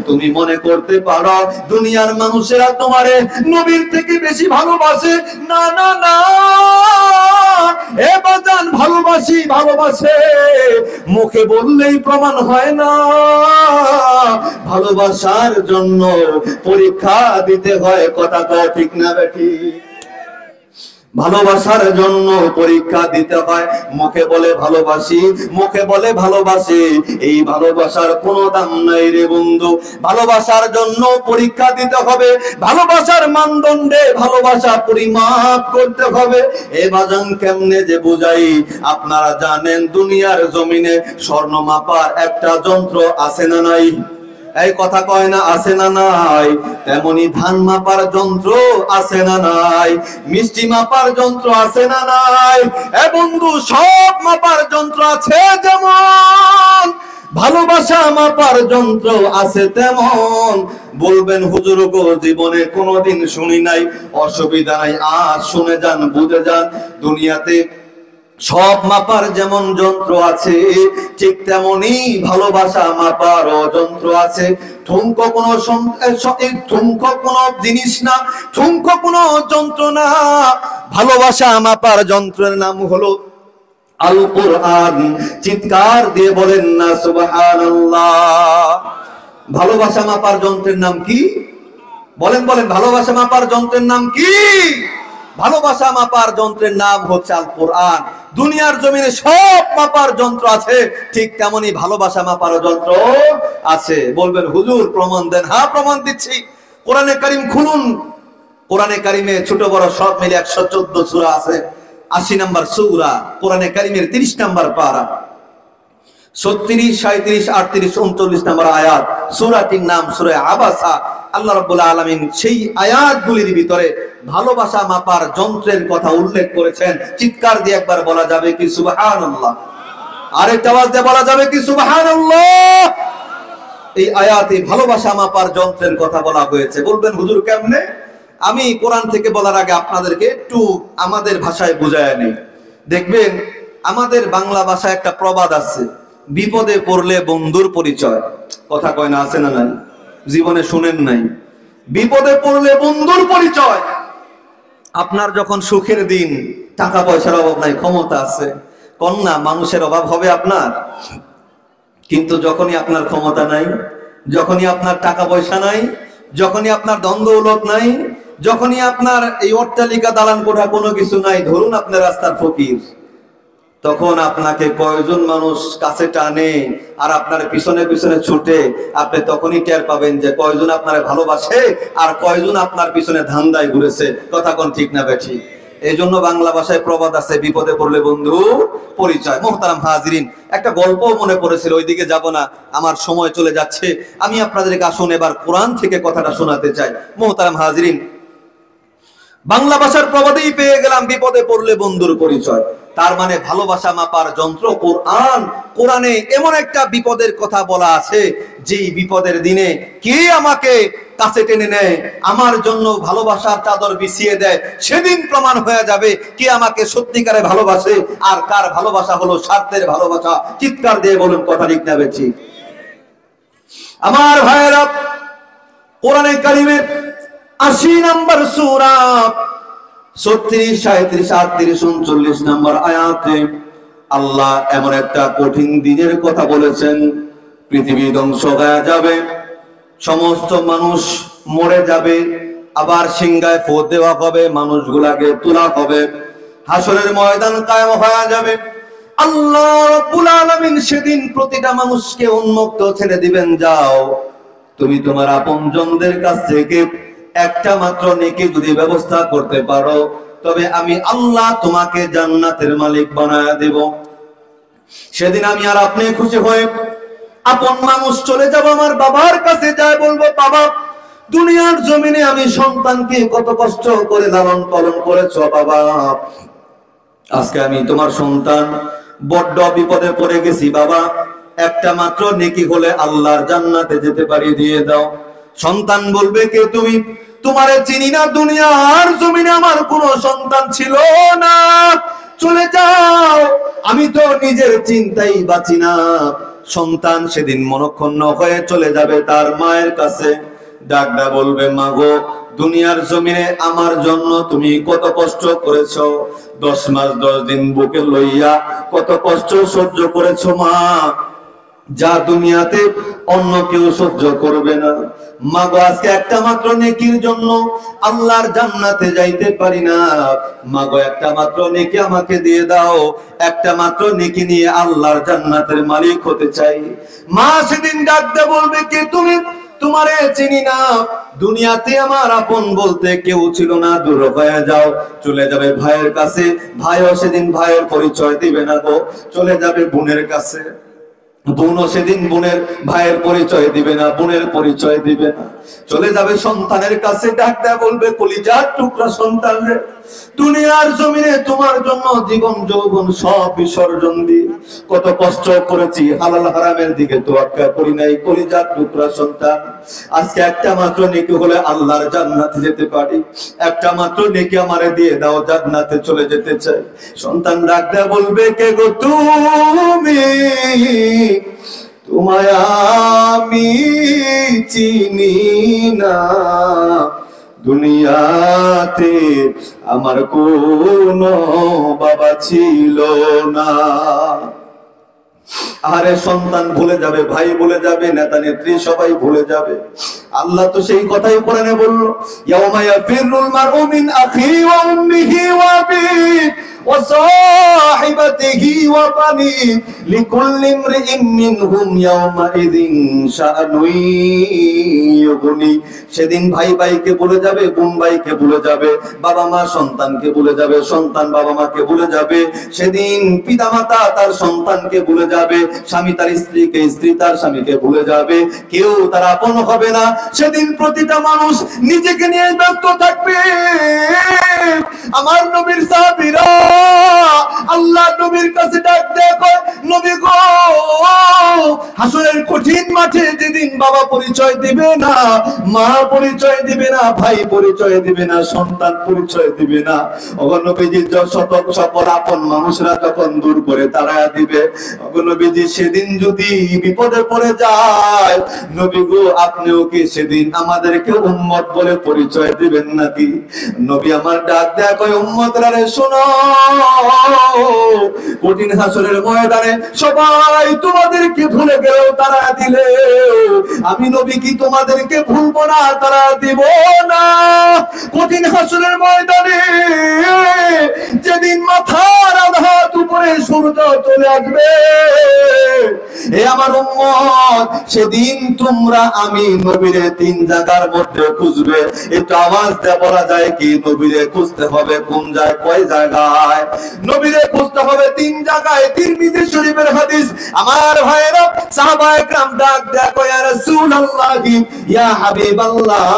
তুমি মনে করতে পারো দুনিয়ার মানুষেরা তোমারে নবীর থেকে বেশি ভালোবাসে, না না না, এ বাজান ভালোবাসে, মুখে বললেই প্রমাণ হয় না। ভালোবাসার জন্য পরীক্ষা দিতে হয়, কথা তো ঠিক না বেঠি? ভালোবাসার জন্য পরীক্ষা দিতে হয়। মুখে বলে ভালোবাসি, এই ভালোবাসার কোনো দাম নাই রে বন্ধু। ভালোবাসার জন্য পরীক্ষা দিতে হবে, ভালোবাসার মানদণ্ডে ভালোবাসা পরিমাপ করতে হবে। এ বাজান কেমনে যে বুঝাই? আপনারা জানেন দুনিয়ার জমিনে স্বর্ণ মাপার একটা যন্ত্র আছে না নাই? এই কথা কয় না, আছে না নাই? তেমনি ধান মাপার যন্ত্র আছে না নাই? মিষ্টি মাপার যন্ত্র আছে না নাই? এ বন্ধু, সব মাপার যন্ত্র আছে, যেমন ভালোবাসা মাপার যন্ত্র আছে তেমন। বলবেন হুজুর গো, জীবনে কোনোদিন শুনি নাই। অসুবিধা নাই, আজ শুনে যান, বুঝে যান। দুনিয়াতে সব মাপার যেমন যন্ত্র আছে, ঠিক তেমনি ভালোবাসা মাপার যন্ত্র আছে। ঠুনকো কোনো জিনিস না, ঠুনকো কোনো যন্ত্র না। ভালোবাসা মাপার যন্ত্রের নাম হলো আল কোরআন। চিৎকার দিয়ে বলেন না সুবহানাল্লাহ। ভালোবাসা মাপার যন্ত্রের নাম কি? বলেন, ভালোবাসা মাপার যন্ত্রের নাম কি? ভালোবাসা মাপার যন্ত্রের নাম হচ্ছে আল কোরআন। দুনিয়ার জমিনে সব মাপার যন্ত্র আছে, ঠিক তেমনি ভালোবাসা মাপার যন্ত্র আছে। বলবেন হুজুর প্রমাণ দেন। হ্যাঁ, প্রমাণ দিচ্ছি। কোরআনে কারীম খুলুন। কোরআনে কারীমে ছোট বড় সব মিলে 114 সূরা আছে। 80 নম্বর সূরা কোরআনে কারীমের 30 নম্বর পারা, 36, 37, 38, 39 নম্বর আয়াত। সূরাটির নাম সূরা আবাসা। আল্লাহ রাব্বুল আলামিন সেই আয়াতগুলির ভিতরে ভালোবাসা মাপার যন্ত্রের কথা উল্লেখ করেছেন। চিৎকার দিয়ে একবার বলা যাবে কি সুবহানাল্লাহ? আরেকটা আওয়াজ দিয়ে বলা যাবে কি সুবহানাল্লাহ? এই আয়াতে ভালোবাসা মাপার যন্ত্রের কথা বলা হয়েছে। বলবেন হুজুর কেমনে? আমি কোরআন থেকে বলার আগে আপনাদেরকে একটু আমাদের ভাষায় বুঝায় নেই। দেখবেন আমাদের বাংলা ভাষায় একটা প্রবাদ আছে, বিপদে পড়লে বন্ধুর পরিচয়। কথা কয় না, আছে না নাই? জীবনে শুনেন নাই? বিপদে পড়লে বন্ধুর পরিচয়। আপনার যখন সুখের দিন, টাকা পয়সার অভাব নাই, ক্ষমতা আছে, কন্যা মানুষের অভাব হবে আপনার। কিন্তু যখনই আপনার ক্ষমতা নাই, যখনই আপনার টাকা পয়সা নাই, যখনই আপনার ধন দৌলত নাই, যখনই আপনার এই অট্টালিকা দালান কোঠা কোনো কিছু নাই, ধরুন আপনার রাস্তার ফকির, তখন আপনাকে কয়জন মানুষ কাছে টানে আর আপনার পিছনে পিছনে ছুটে, আপনি তখনই টের পাবেন যে কয়জন আপনার ভালোবাসে আর কয়জন আপনার পিছনে ধান্দায় ঘুরেছে। কথা কোন ঠিক না বেঠি? এই জন্য বাংলা ভাষায় প্রবাদ আছে, বিপদে পড়লে বন্ধু পরিচয়। মোহতারাম হাজিরিন, একটা গল্প মনে পড়েছিল, ওইদিকে যাব না, আমার সময় চলে যাচ্ছে। আমি আপনাদেরকে আসুন এবার কোরআন থেকে কথাটা শোনাতে চাই। মোহতারাম হাজিরিন, বাংলা ভাষার প্রবাদেই পেয়ে গেলাম বিপদে পড়লে বন্ধুর পরিচয়। তার মানে ভালোবাসা মাপার যন্ত্র কোরআন। কোরআনে এমন একটা বিপদের কথা বলা আছে, যেই বিপদের দিনে কে আমাকে কাছে টেনে নেয়, আমার জন্য ভালোবাসার চাদর বিছিয়ে দেয়, সেদিন প্রমাণ হয়ে যাবে কে আমাকে সত্যিকারে ভালোবাসে আর কার ভালোবাসা হলো স্বার্থের ভালোবাসা। চিৎকার দিয়ে বলুন, কথা ঠিক না বেঠি? আমার ভাইয়েরা, কোরআনে কারীমের 80 নম্বর সূরা 36, 37, 38, 39 নম্বর আয়াতে আল্লাহ এমন একটা কঠিন দিনের কথা বলেছেন। পৃথিবী ধ্বংস হয়ে যাবে, সমস্ত মানুষ মরে যাবে, আবার সিংহায় ফু দেওয়া হবে, মানুষগুলাকে তোলা হবে, হাসরের ময়দান কায়েম হয়ে যাবে। আল্লাহ রাব্বুল আলামিন সেদিন প্রতিটা মানুষকে উন্মুক্ত ছেড়ে দিবেন, যাও তুমি তোমার আপনজনদের কাছ থেকে একটা মাত্র নেকি যদি ব্যবস্থা করতে পারো, তবে আমি আল্লাহ তোমাকে জান্নাতের মালিক বানায়া দেব। সেদিন আমি আর আপনি খুশি হয়ে আপন মানুষ চলে যাব আমার বাবার কাছে, যায় বলবো, বাবা দুনিয়ার জমিনে আমি সন্তানকে কত কষ্ট করে লালন পালন করেছো বাবা, আজকে আমি তোমার সন্তান বড্ড বিপদে পড়ে গেছি বাবা, একটা মাত্র নেকি হলে আল্লাহর জান্নাতে যেতে পারি, দিয়ে দাও। সন্তান বলবে, কে তুমি? তোমারে চিনি না, দুনিয়ার জমিনে আমার কোনো সন্তান ছিল না, চলে যাও, আমি তো নিজের চিন্তাই বাঁচি না। সন্তান সেদিন মনক্ষুণ্ণ হয়ে চলে যাবে তার মায়ের কাছে, ডাকডা বলবে, মা গো, দুনিয়ার জমিনে আমার জন্য তুমি কত কষ্ট করেছো, 10 মাস 10 দিন বুকে লইয়া কত কষ্ট সহ্য করেছো মা, যা দুনিয়াতে অন্য কেউ সহ্য করবে না। মা গো, আজকে একটা মাত্র নেকির জন্য আল্লাহর জান্নাতে যাইতে পারি না, মা গো, একটা মাত্র নেকি আমাকে দিয়ে দাও, একটা মাত্র নেকি নিয়ে আল্লাহর জান্নাতের মালিক হতে চাই। মা সেদিন ডাকতে বলবে, কে তুমি? তোমারে চিনি না, দুনিয়াতে আমার আপন বলতে কেউ ছিল না, দূর হয়ে যাও। চলে যাবে ভাইয়ের কাছে, ভাইও সেদিন ভাইয়ের পরিচয় দিবে না গো, চলে যাবে বোনের কাছে, বোনও সেদিন বোনের ভাইয়ের পরিচয় দিবে না, বোনের পরিচয় দিবে না। চলে যাবে সন্তানের কাছে, ডাকতে বলবে, কলিজার টুকরা সন্তান রে, দুনিয়ার জমিনে তোমার জন্য জীবন যৌবন সব বিসর্জন দিয়ে কত কষ্ট করেছি, হালাল হারামের দিকে তোয়াক্কা করি নাই, কলিজার টুকরা সন্তান, আজকে একটা মাত্র নেকি হলে আল্লাহর জান্নাতে যেতে পারি, একটা মাত্র নেকি আমারে দিয়ে দাও, জান্নাতে চলে যেতে চাই। সন্তান ডাকতে বলবে, কে গো তুমি? তোমায় আমি চিনি না, দুনিয়াতে আমার কোনো বাবা ছিল না। আরে সন্তান ভুলে যাবে, ভাই ভুলে যাবে, নেতা নেত্রী সবাই ভুলে যাবে। আল্লাহ তো সেই কথাই কোরআনে বলল, ইয়াউমা ইয়াফিরুল মারউ মিন আখিহি ওয়া উম্মিহি ওয়া আবিহি ওয়া সাহিবাতিহি ওয়া বানিহি লিকুল্লি ইমরিইন মিনহুম ইয়াউমা ইযিন শাআনুন ইউগনি। সেদিন ভাই ভাইকে ভুলে যাবে, বোন ভাইকে ভুলে যাবে, বাবা মা সন্তানকে ভুলে যাবে, সন্তান বাবা মাকে ভুলে যাবে। সেদিন পিতামাতা তার সন্তানকে ভুলে যাবে, স্বামী তার স্ত্রীকে, স্ত্রী তার স্বামীকে ভুলে যাবে, কেউ তার আপন হবে না। সেদিন প্রতিটা মানুষ নিজেকে নিয়ে ব্যস্ত থাকবে। আমার নবীর সাহাবীরা আল্লাহ নবীর কাছে ডাক দেখো, নবী গো, হাসরের কঠিন মাঠে যেদিন বাবা পরিচয় দিবে না, মা পরিচয় দিবে না, ভাই পরিচয় দিবে না, সন্তান পরিচয় দিবে না, নবীজির সকল আপন মানুষরা যখন দূর করে তাড়ায়া দিবে, নবীজি সেদিন যদি বিপদে পড়ে যায়, নবী গো, আপনিও কি সেদিন আমাদেরকে উম্মত বলে পরিচয় দিবেন নাকি? নবী আমার ডাক দেয়া কয়, উম্মতরা রে শোনো, কঠিন হাসরের ময়দানে সবাই তোমাদেরকে ভুলে গেলেও তারা দিলে, আমি নবী কি তোমাদেরকে ভুলবো না, তারা দিব না। কঠিন হাসরের ময়দানে যেদিন মাথার আঘাত উপরে সূর্য চলে আসবে, এ আমার উম্মত, সেদিন তোমরা আমি নবীরে 3 জায়গার মধ্যে খুঁজবে। একটু আওয়াজ দিয়ে বলা যায় কি, নবীরে খুঁজতে হবে কোন জায়গায়, কয় জায়গায়? নবীরে খুঁজতে হবে 3 জায়গায়। তিরমিজি শরীফের হাদিস। আমার ভাইরা, সাহাবায়ে کرام ডাক দেয়া কয়, ইয়া রাসূলুল্লাহ, ইয়া হাবিবাল্লাহ,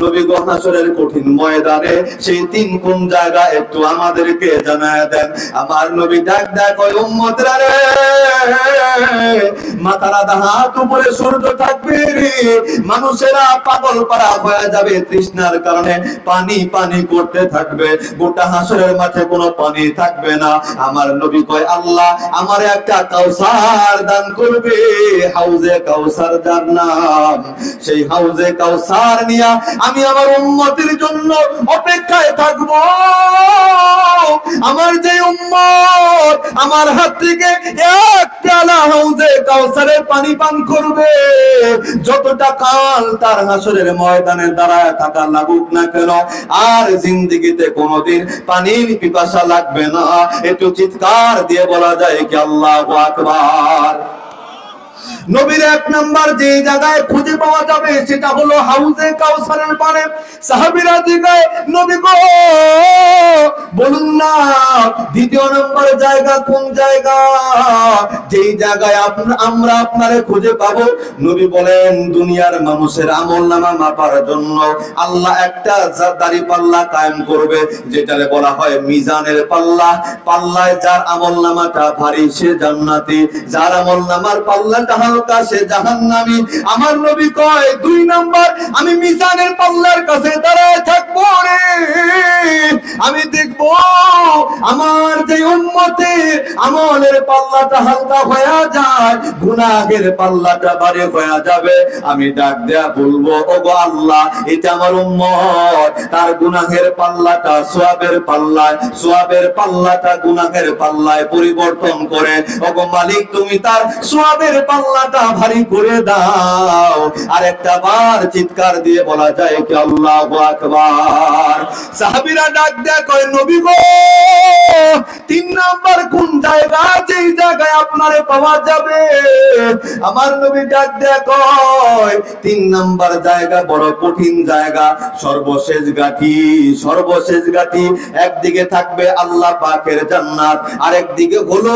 নবী গো, হাসরের কঠিন ময়দানে সেই 3 কোন জায়গা একটু আমাদেরকে জানায় দেন। আমার নবী ডাক দেয়া কয়, উম্মতরা রে, মাথার আধা হাত উপরে সূর্য থাকবে রে, মানুষেরা পাগল পারা হয়ে যাবে, তৃষ্ণার কারণে পানি পানি করতে থাকবে, গোটা হাসরের মাঠে কোনো পানি থাকবে না। আমার নবী কয়, আল্লাহ আমার একটা কাউসার দান করবে, হাউজে কাউসার যার নাম, সেই হাউজে কাউসার নিয়া আমি আমার উম্মতের জন্য অপেক্ষায় থাকব। আমার যে উম্মত আমার হাত থেকে এক পেয়ালা হাউজে কাউসারের পানি পান করবে, যতটা কাল তার হাসরের ময়দানে দাঁড়ায় থাকা লাগুক না কেন, আর জিন্দেগিতে কোনোদিন পানির পিপাসা লাগবে না। একটু চিৎকার দিয়ে বলা যায় কি আল্লাহু আকবার। নবীর 1 নাম্বার যে জায়গায় খুঁজে পাওয়া যাবে সেটা হলো হাউজে কাউসারের পারে। সাহাবীরা জিজ্ঞাসা, নবী গো, বলুন না দ্বিতীয় নম্বর জায়গা কোন জায়গা, যেই জায়গায় আমরা আপনারে খুঁজে পাবো? নবী বলেন দুনিয়ার মানুষের আমলনামা মাপার জন্য আল্লাহ একটা দাঁড়িপাল্লা কায়েম করবে, যেটারে বলা হয় মিজানের পাল্লা। পাল্লায় যার আমলনামাটা ভারী সে জান্নাতি, যার আমলনামার পাল্লাটা হালকা সে জাহান্নামী। আমার নবী কয় 2 নম্বর আমি মিজানের পাল্লার কাছে দাঁড়ায় থাকবো রে, আমি দেখবো আমার যে উম্মতের আমলের পাল্লাটা হালকা হয়ে যায়, গুনাহের পাল্লাটা ভারী হয়ে যাবে। আমি ডাক দেয়া বলবো ওগো আল্লাহ, এটা আমার উম্মত, তার গুনাহের পাল্লাটা সওয়াবের পাল্লায়, সওয়াবের পাল্লাটা গুনাহের পাল্লায় পরিবর্তন করে ওগো মালিক তুমি তার সওয়াবের পাল্লাটা ভারী করে দাও। আর একটা বার চিৎকার দিয়ে বলা যায় কি আল্লাহু আকবার। সাহাবীরা ডাক দেয়া কয় নবী গো 3 নাম্বার কোন জায়গা, যেই জায়গায় আপনারে পাওয়া যাবে? আমার নবী ডাক দেয়া কয় 3 নাম্বার জায়গা বড় কঠিন জায়গা, সর্বশেষ গাঠি, সর্বশেষ গাঠি। একদিকে থাকবে আল্লাহ পাকের জান্নাত, আরেক দিকে হলো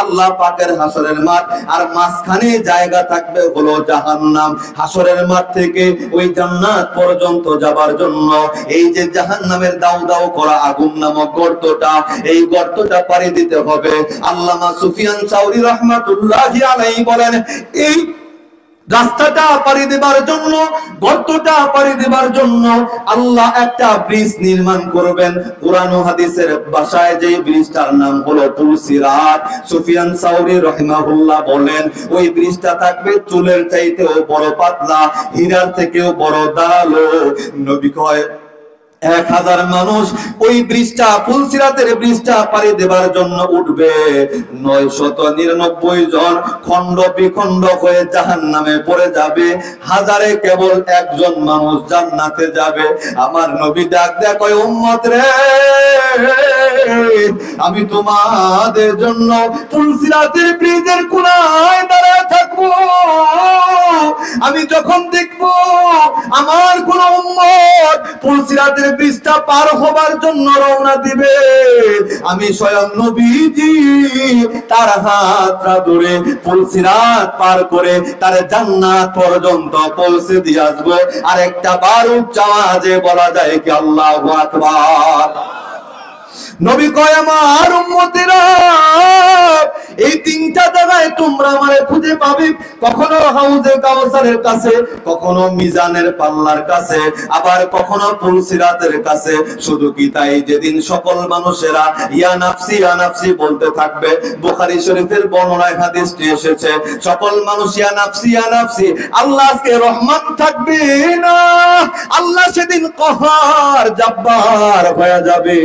আল্লাহ পাকের হাসরের মাঠ, আর মাঝখানে জায়গা থাকবে হলো জাহান্নাম। হাসরের মাঠ থেকে ওই জান্নাত পর্যন্ত যাবার জন্য এই যে জাহান্নামের দাউ দাউ করা আগুন নামক গর্তটা, এই গর্তটা পাড়ি দিতে হবে। আল্লামা সুফিয়ান সাউরি রাহমাতুল্লাহি আলাইহি বলেন এই রাস্তাটা পাড়ি দেবার জন্য, গর্তটা পাড়ি দেবার জন্য আল্লাহ একটা ব্রিজ নির্মাণ করবেন। কুরআন ও হাদিসের ভাষায় যে ব্রিজটার নাম হলো পুল সিরাত। সুফিয়ান সাউরি রাহিমাহুল্লাহ বলেন ওই ব্রিজটা থাকবে চুলের চাইতেও বড় পাতলা, হীরার থেকেও বড় ধারালো। নবী কয় 1000 মানুষ ওই ব্রিজটা, ফুলসিরাতের ব্রিজটা পাড়ি দেবার জন্য উঠবে। 999 জন খন্ড বিখন্ড হয়ে জাহান্নামে পড়ে যাবে, হাজারে কেবল একজন মানুষ জান্নাতে যাবে। আমার নবী ডাক দেয়া কয় উম্মত রে, আমি তোমাদের জন্য ফুলসিরাতের ব্রিজের কোনায় দাঁড়ায় থাকবো। আমি যখন দেখবো আমার কোন উম্মত ফুলসিরাতের ব্রিজটা পার হবার জন্য রওনা দিবে, আমি স্বয়ং নবীজি তার হাতটা ধরে ফুলসিরাত পার করে তার জান্নাত পর্যন্ত পৌঁছে দিয়ে আসবো। আর একটা বার উচ্চ আওয়াজে বলা যায় কি আল্লাহু আকবার। নবী কয় আমার উম্মতেরা এই 3টা জায়গায় তোমরা আমারে খুঁজে পাবে, কখনো হাউজে কাউসারের কাছে, কখনো মিজানের পাল্লার কাছে, আবার কখনো ফুলসিরাতের কাছে। শুধু কি তাই, যেদিন সকল মানুষেরা ইয়া নাফসি ইয়া নাফসি বলতে থাকবে, বুখারী শরীফের বর্ণনায় হাদিসটি এসেছে, সকল মানুষ ইয়া নাফসি ইয়া নাফসি, আল্লাহ আজকে রহমান থাকবে না, আল্লাহ সেদিন কহার জব্বার হয়ে যাবে।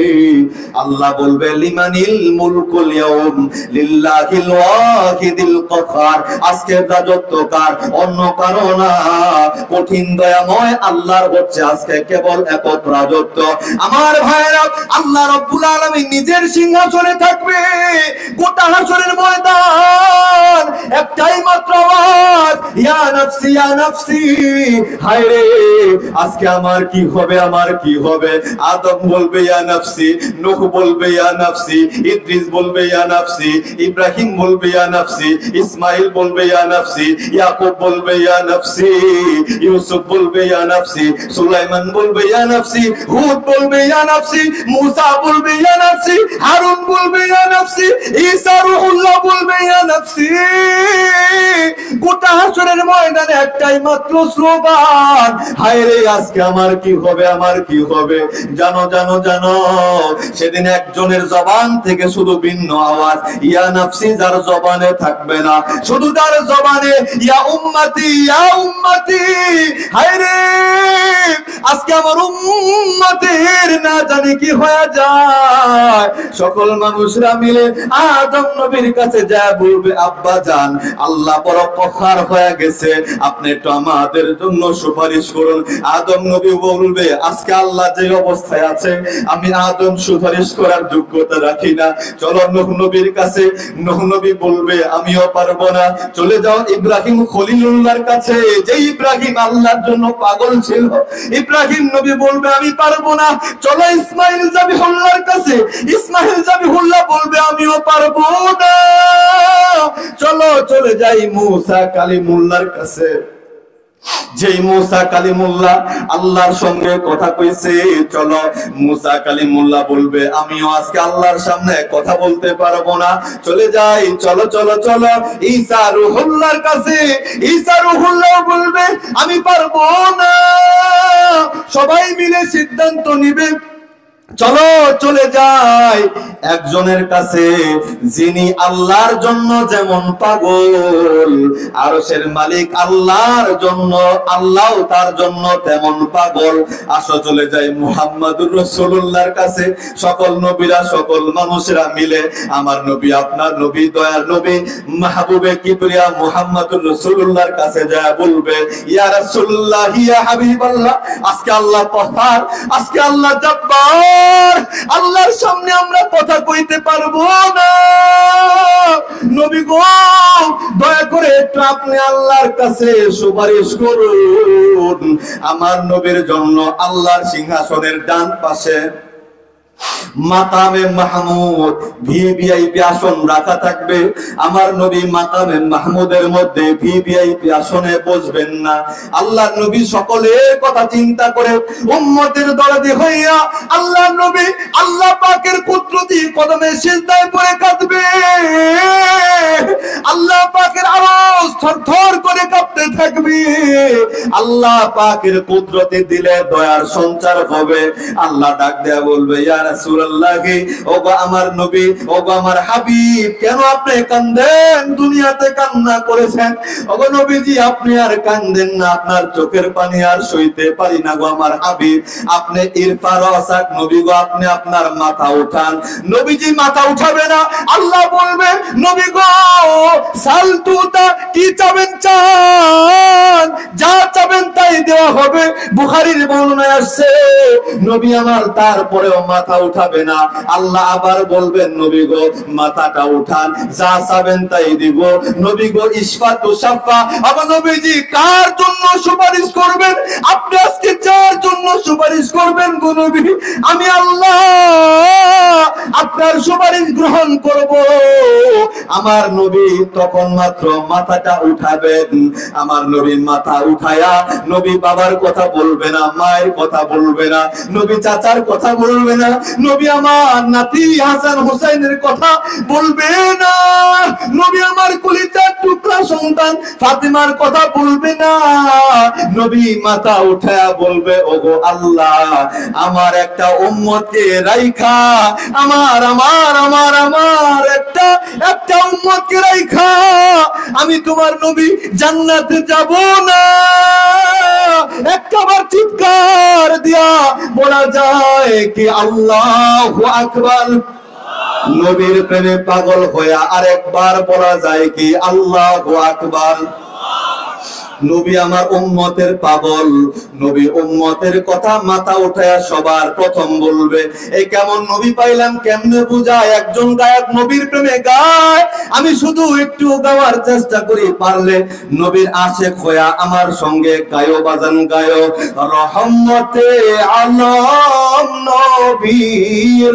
আল্লাহ বলবে লিমানিল মুলকুল ইয়াউম লিল্লাহিল ওয়াহিদিল কাহ্হার, আজকের রাজত্ব কার, অন্য কারো না। কঠিন দয়াময় আল্লাহর হচ্ছে আজকে কেবল একক রাজত্ব। আমার ভাইরা আল্লাহ রাব্বুল আলামিন নিজের সিংহাসনে থাকবে, গোটা হাসরের ময়দান একটাই মাত্র আওয়াজ ইয়া নাফসি ইয়া নাফসি। হায় রে আজকে আমার কি হবে, আমার কি হবে? আদম বলবে ইয়া নাফসি, নূহ বলবে ইয়া নাফসি, ইদ্রিস বলবে ইয়া নাফসি, ইব্রাহিম বলবে ইয়া নাফসি, ইসমাইল বলবে ইয়া নাফসি, ইয়াকুব বলবে ইয়া নাফসি, ইউসুফ বলবে ইয়া নাফসি, সুলাইমান বলবে ইয়া নাফসি, হুদ বলবে ইয়া নাফসি, মুসা বলবে ইয়া নাফসি, হারুন বলবে ইয়া নাফসি, ঈসা রুহুল্লাহ বলবে ইয়া নাফসি। গোটা হাসরের ময়দানে একটাই মাত্র স্লোগান, হায় রে আজকে আমার কি হবে, আমার কি হবে? জানো জানো জানো সেদিন একজনের জবান থেকে শুধু ভিন্ন আওয়াজ ইয়া নাফসি যার জবানে থাকবে না, শুধু তার জবানে ইয়া উম্মতি ইয়া উম্মতি। হায় রে আজকে আমার উম্মতের না জানি কি হয়ে যায়। সকল মানুষরা মিলে আদম নবীর কাছে যায় বলবে আব্বা জান আল্লাহ বড় কহার হয়ে গেছে, আপনি একটু আমাদের জন্য সুপারিশ করুন। আদম নবী বলবে আজকে আল্লাহ যে অবস্থায় আছে আমি আদম সুপারিশ করার যোগ্যতা রাখি না, চলো নূহ নবীর কাছে। নূহ নবী বলবে আমিও পারবো না। চলে যাও ইব্রাহিম খলিলুল্লাহর কাছে, যে ইব্রাহিম আল্লাহর জন্য পাগল ছিল। ইব্রাহিম নবী বলবে আমি পারবো না। চলো ইসমাইল জাবিহুল্লাহর কাছে, ইসমাইল জাবিহুল্লাহ বলবে আমিও পারবো না। চলো চলে যাই মুসা কালিমুল্লাহর কাছে, যেই মুসা কালিমুল্লাহ আল্লাহর সঙ্গে কথা কইছে। চলো মুসা কালিমুল্লাহ বলবে আমিও আজকে আল্লাহর সামনে কথা বলতে পারবো না। চলে যাই, চলো চলো চলো ঈসা রূহুল্লাহর কাছে, ঈসা রূহুল্লাহ বলবে আমি পারবো না। সবাই মিলে সিদ্ধান্ত নিবে, চলো চলে যাই একজনের কাছে যিনি আল্লাহর জন্য যেমন পাগল, আরশের মালিক আল্লাহর জন্য, আল্লাহ তার জন্য তেমন পাগল। আসো চলে যাই মুহাম্মদুর রাসূলুল্লাহর কাছে। সকল নবীরা, সকল মানুষেরা মিলে আমার নবী, আপনার নবী, দয়ার নবী, মাহবুবে কিবরিয়া মুহাম্মদুর রাসূলুল্লাহর কাছে যায় বলবে ইয়া রাসূলুল্লাহ, ইয়া হাবিবাল্লাহ, আজকে আল্লাহ পাহাড়, আজকে আল্লাহ জব্বার, আল্লাহর সামনে আমরা কথা কইতে পারবো না। নবী গো দয়া করে একটু আপনি আল্লাহর কাছে সুপারিশ করুন। আমার নবীর জন্য আল্লাহর সিংহাসনের ডান পাশে মাকামে মাহমুদ ভিভিআইপি আসন রাখা থাকবে। আমার নবী মাকামে মাহমুদের মধ্যে ভিভিআইপি আসনে বসবেন না। আল্লাহর নবী সকলের কথা চিন্তা করে উম্মতের দরদি হইয়া আল্লাহর নবী আল্লাহ পাকের কুদরতি কদমে সিজদায় পড়ে কাঁদবে। আল্লাহ পাকের আওয়াজ থরথর করে কাঁপতে থাকবে। আল্লাহ পাকের কুদরতি দিলে দয়ার সঞ্চার হবে। আল্লাহ ডাক দেয়া বলবে ইয়া রাসূলুল্লাহ, ওগো আমার নবী, ওগো আমার হাবিব, কেন আপনি কাঁদেন? দুনিয়াতে কান্না করেছেন। ওগো নবীজি আপনি আর কাঁদেন না, আপনার চোখের পানি আর সইতে পারি না গো আমার হাবিব। আপনি ইরফা রাসাক, নবী গো আপনি আপনার মাথা উঠান। নবীজি মাথা উঠাবে না। আল্লাহ বলবে নবী গো সালতুতা, কি চাবেন চান, যা চাবেন তাই দেওয়া হবে। বুখারীর বর্ণনায় আসছে নবী আমার তারপরেও মাথা উঠাবে না। আল্লাহ আবার বলবেন নবী গো মাথাটা উঠান, যা চাবেন তাই দিব। নবী গো ইসফাতু শাফা, আবার নবীজি কার জন্য সুপারিশ করবেন? আপনি আজকে যার জন্য সুপারিশ করবেন গো নবী, আমি আল্লাহ আপনার সুপারিশ গ্রহণ করব। আমার নবী তখন মাত্র মাথাটা উঠাবেন। আমার নবী মাথা উঠায়া নবী বাবার কথা বলবে না, মায়ের কথা বলবে না, নবী চাচার কথা বলবে না, নবী আমার নাতি হাসান হুসাইনের কথা বলবে না, নবী আমার কলিজার টুকরা সন্তান ফাতেমার কথা বলবে না। নবী মাথা উঠায়া বলবে ওগো আল্লাহ, আমার একটা উম্মতকে রাইখা, আমার আমার আমার আমার একটা উম্মতকে রাইখা আমি তোমার নবী জান্নাতে যাব না। একবার চিৎকার দিয়া বলা যায় কি আল্লাহু আকবার। নবীর প্রেমে পাগল হইয়া আরেকবার বলা যায় কি আল্লাহু আকবার। নবী আমার উম্মতের পাগল, নবী উম্মতের কথা মাথা উঠায়া সবার প্রথম বলবে। এই কেমন নবী পাইলাম, কেমনে বুঝায়? একজন গায়ক নবীর প্রেমে গায়, আমি শুধু একটু গাওয়ার চেষ্টা করি, পারলে নবীর আশেক হইয়া আমার সঙ্গে গায়ো বাজান গায়ো। রহমতে আলম নবী,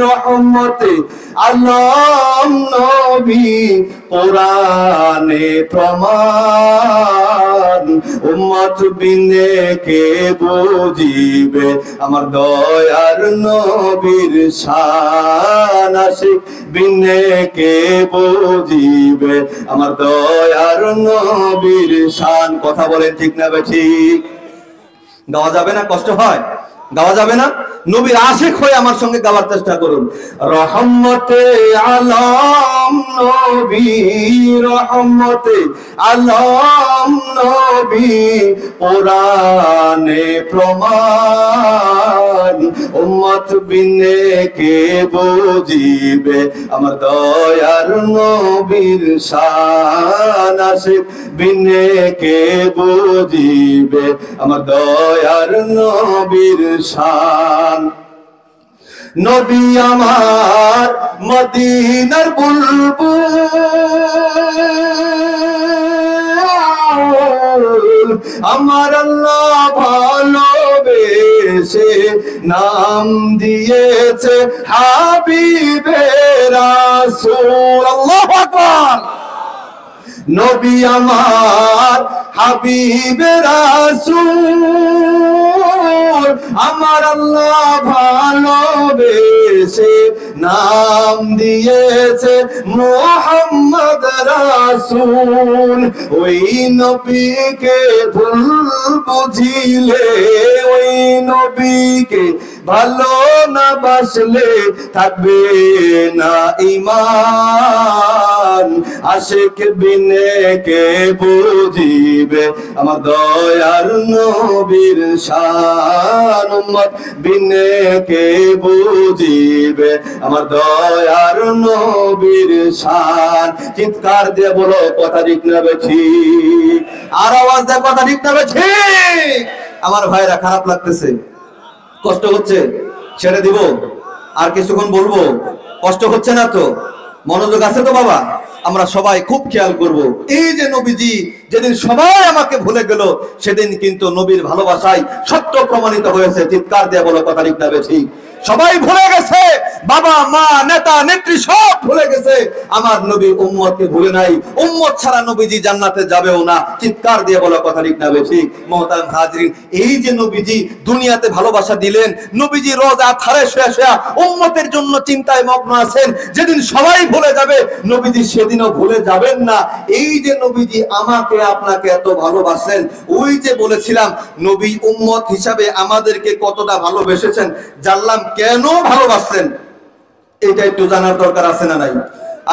রহমতে আলম নবী, কোরআনে প্রমাণ, উম্মত বিনে কে বুঝিবে আমার দয়ার নবীর শান। আশিক বিনে কে বুঝিবে আমার দয়ার নবীর শান। কথা বলেন ঠিক না ঠিক? গাওয়া যাবে না? কষ্ট হয়? গাওয়া যাবে না? নবীর আশিক হয়ে আমার সঙ্গে গাওয়ার চেষ্টা করুন। রহমতে আলম নবী, রহমতে আলম নবী, কোরআনে প্রমাণ, উম্মত বিনে কে বুঝিবে আমার দয়ার নবীর শান। আশিক বিনে কে বুঝিবে আমার দয়ার নবীর শান। নবী আমার মদিনার বুলবুল, আমার আল্লাহ ভালোবেসে নাম দিয়েছে হাবিবে রাসূল। আল্লাহু আকবার। নবী আমার হাবিবে রাসূল, আমার আল্লাহ ভালোবেসে নাম দিয়েছে মুহাম্মদ রাসূল। ওই নবীকে ভুল বুঝিলে, ওই নবীকে ভালো না বাসলে থাকবে না ঈমান। আশিক বিনে কে বুঝিবে আমার দয়ার নবীর শান, উম্মত বিনে কে বুঝিবে আমার দয়ার নবীর শান। চিৎকার দিয়ে বলো কথা ঠিক না ঠিক? আর আওয়াজ দিয়ে কথা ঠিক না ঠিক? আমার ভাইরা খারাপ লাগতেছে, কষ্ট হচ্ছে, ছেড়ে দিব? আর কিছুক্ষণ বলবো? কষ্ট হচ্ছে না তো? মনোযোগ আছে তো বাবা? আমরা সবাই খুব খেয়াল করব। এই যে নবীজি যেদিন সবাই আমাকে ভুলে গেল, সেদিন কিন্তু নবীর ভালোবাসায় সত্য প্রমাণিত হয়েছে। চিৎকার দিয়ে বলো কথা ঠিক না ঠিক? সবাই ভুলে গেছে, বাবা মা নেতা নেত্রী সব ভুলে গেছে, আমার নবী উম্মতকে ভুলে নাই। উম্মত ছাড়া নবীজি জান্নাতে যাবেও না। চিৎকার দিয়ে বলো কথা ঠিক না ঠিক? মুহতারাম হাজিরিন, এই যে নবীজি দুনিয়াতে ভালোবাসা দিলেন, নবীজি রোজা থারে শুয়ে শুয়ে উম্মতের জন্য চিন্তায় মগ্ন আছেন। যেদিন সবাই ভুলে যাবে, নবীজি সেদিনও ভুলে যাবেন না। এই যে নবীজি আমাকে আপনাকে এত ভালোবাসেন, ওই যে বলেছিলাম নবী উম্মত হিসাবে আমাদেরকে কতটা ভালোবেসেছেন, জানলাম কেন ভালোবাসলেন, এটা একটু জানার দরকার আছে না নাই?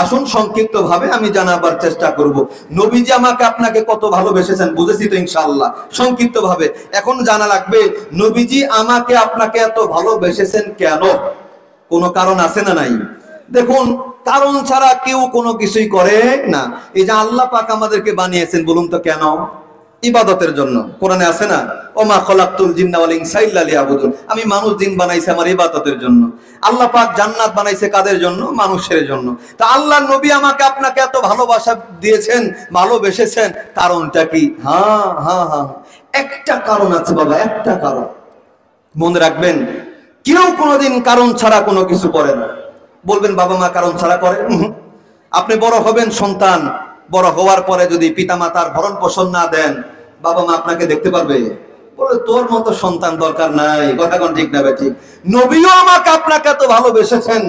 আসুন সংক্ষিপ্ত ভাবে আমি জানাবার চেষ্টা করব। নবীজি আমাকে আপনাকে কত ভালোবেসেছেন বুঝেছি তো ইনশাআল্লাহ। সংক্ষিপ্ত ভাবে এখন জানা লাগবে নবীজি আমাকে আপনাকে এত ভালোবেসেছেন কেন? কোনো কারণ আছে না নাই? দেখুন, কারণ ছাড়া কেউ কোনো কিছুই করে না। এই যে আল্লাহ পাক আমাদেরকে বানিয়েছেন, বলুন তো কেন? ইবাদতের জন্য। কোরআনে আছে না, ওমা খলাকতুল জিন্না ওয়াল ইনসা ইল্লা লিয়াবুদুন, আমি মানুষ জিন বানাইছি আমার ইবাদতের জন্য। আল্লাহ পাক জান্নাত বানাইছে কাদের জন্য? মানুষের জন্য। তা আল্লাহ নবী আমাকে আপনাকে এত ভালোবাসা দিয়েছেন, ভালোবেসেছেন, কারণটা কি? হ্যাঁ হ্যাঁ হ্যাঁ, একটা কারণ আছে বাবা, একটা কারণ মনে রাখবেন। কেউ কোনোদিন কারণ ছাড়া কোনো কিছু করে না। বলবেন বাবা মা কারণ ছাড়া করে? আপনি বড় হবেন, সন্তান বড় হওয়ার পরে যদি পিতামাতার ভরণ পোষণ না দেন, বাবা মা আপনাকে দেখতে পারবে? বলে তোর মতো সন্তান দরকার নাই। কথা কোন ঠিক না ঠিক? নবীও আমাকে আপনাকে এত ভালোবেসেছেন,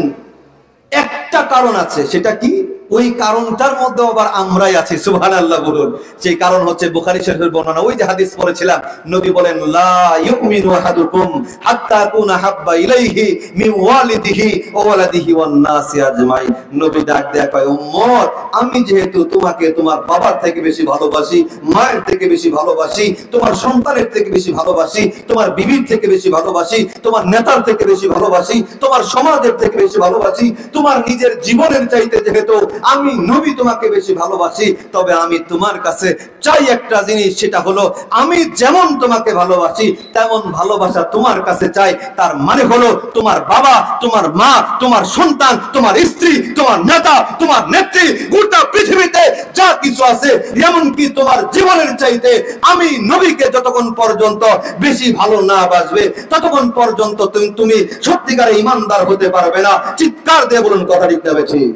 একটা কারণ আছে। সেটা কি? ওই কারণটার মধ্যে আবার আমরাই আছি। সুবহানাল্লাহ বলুন। সেই কারণ হচ্ছে বুখারী শরীফের বর্ণনা, ওই যে হাদিস পড়েছিলাম, নবী বলেন লা ইউমিনু আহাদুকুম হাত্তা কুনা হাব্বা ইলাইহি মিন ওয়ালিদিহি ওয়া ওয়ালাদিহি ওয়ান নাসি আজমাইন। নবী ডাক দেয়া কয়, উম্মত, আমি যেহেতু তোমাকে তোমার বাবার থেকে বেশি ভালোবাসি, মায়ের থেকে বেশি ভালোবাসি, তোমার সন্তানের থেকে বেশি ভালোবাসি, তোমার বিবির থেকে বেশি ভালোবাসি, তোমার নেতার থেকে বেশি ভালোবাসি, তোমার সমাজের থেকে বেশি ভালোবাসি, তোমার নিজের জীবনের চাইতে যেহেতু আমি নবী তোমাকে বেশি ভালোবাসি, তবে আমি তোমার কাছে চাই একটা জিনিস, সেটা হলো আমি যেমন তোমাকে ভালোবাসি তেমন ভালোবাসা তোমার কাছে চাই। তার মানে হলো তোমার বাবা, তোমার মা, তোমার সন্তান, তোমার স্ত্রী, তোমার নেতা, তোমার নেত্রী, গোটা পৃথিবীতে যা কিছু আছে, এমনকি তোমার জীবনের চাইতে আমি নবীকে যতক্ষণ পর্যন্ত বেশি ভালো না বাসবে, ততক্ষণ পর্যন্ত তুমি সত্যিকারে ইমানদার হতে পারবে না। চিৎকার দিয়ে বলুন কথা ঠিক না ঠিক?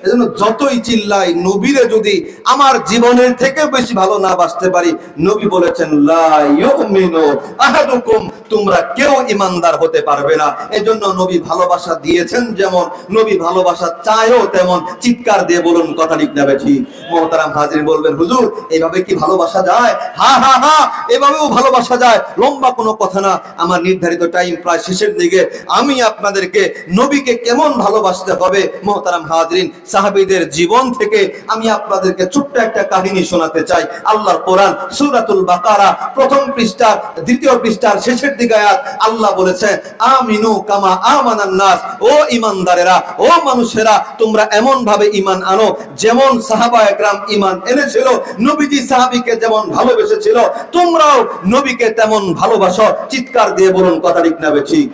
এজন্য যতই চিল্লাই, নবীরে যদি আমার জীবনের থেকে বেশি ভালো না বাসতে পারি, নবী বলেছেন লা ইউমিনু আহাদুকুম, তোমরা কেউ ইমানদার হতে পারবে না। এজন্য নবী ভালোবাসা দিয়েছেন যেমন, নবী ভালোবাসা চায়ও তেমন। চিৎকার দিয়ে বলুন কথা ঠিক না ঠিক? মুহতারাম হাজির বলবেন, হুজুর এইভাবে কি ভালোবাসা যায়? হ্যাঁ হ্যাঁ হ্যাঁ, এভাবেও ভালোবাসা যায়। লম্বা কোনো কথা না, আমার নির্ধারিত টাইম প্রায় শেষের দিকে। আমি আপনাদেরকে নবীকে কেমন ভালোবাসতে হবে, মুহতারাম হাজিরিন, সাহাবীদের জীবন থেকে আমি আপনাদেরকে ছোট্ট একটা কাহিনী শোনাতে চাই। আল্লাহর কোরআন সূরাতুল বাকারা প্রথম পৃষ্ঠার দ্বিতীয় পৃষ্ঠার শেষের দিকে আয়াত, আল্লাহ বলেছে আমিনু কামা আমানান নাস, ও ঈমানদারেরা, ও মানুষেরা, তোমরা এমন ভাবে ঈমান আনো যেমন সাহাবায়ে কেরাম ঈমান এনেছিল। নবীজি সাহাবীকে যেমন ভালোবেসেছিল, তোমরাও নবীকে তেমন ভালোবাসো। চিৎকার দিয়ে বলুন কথা ঠিক না ঠিক?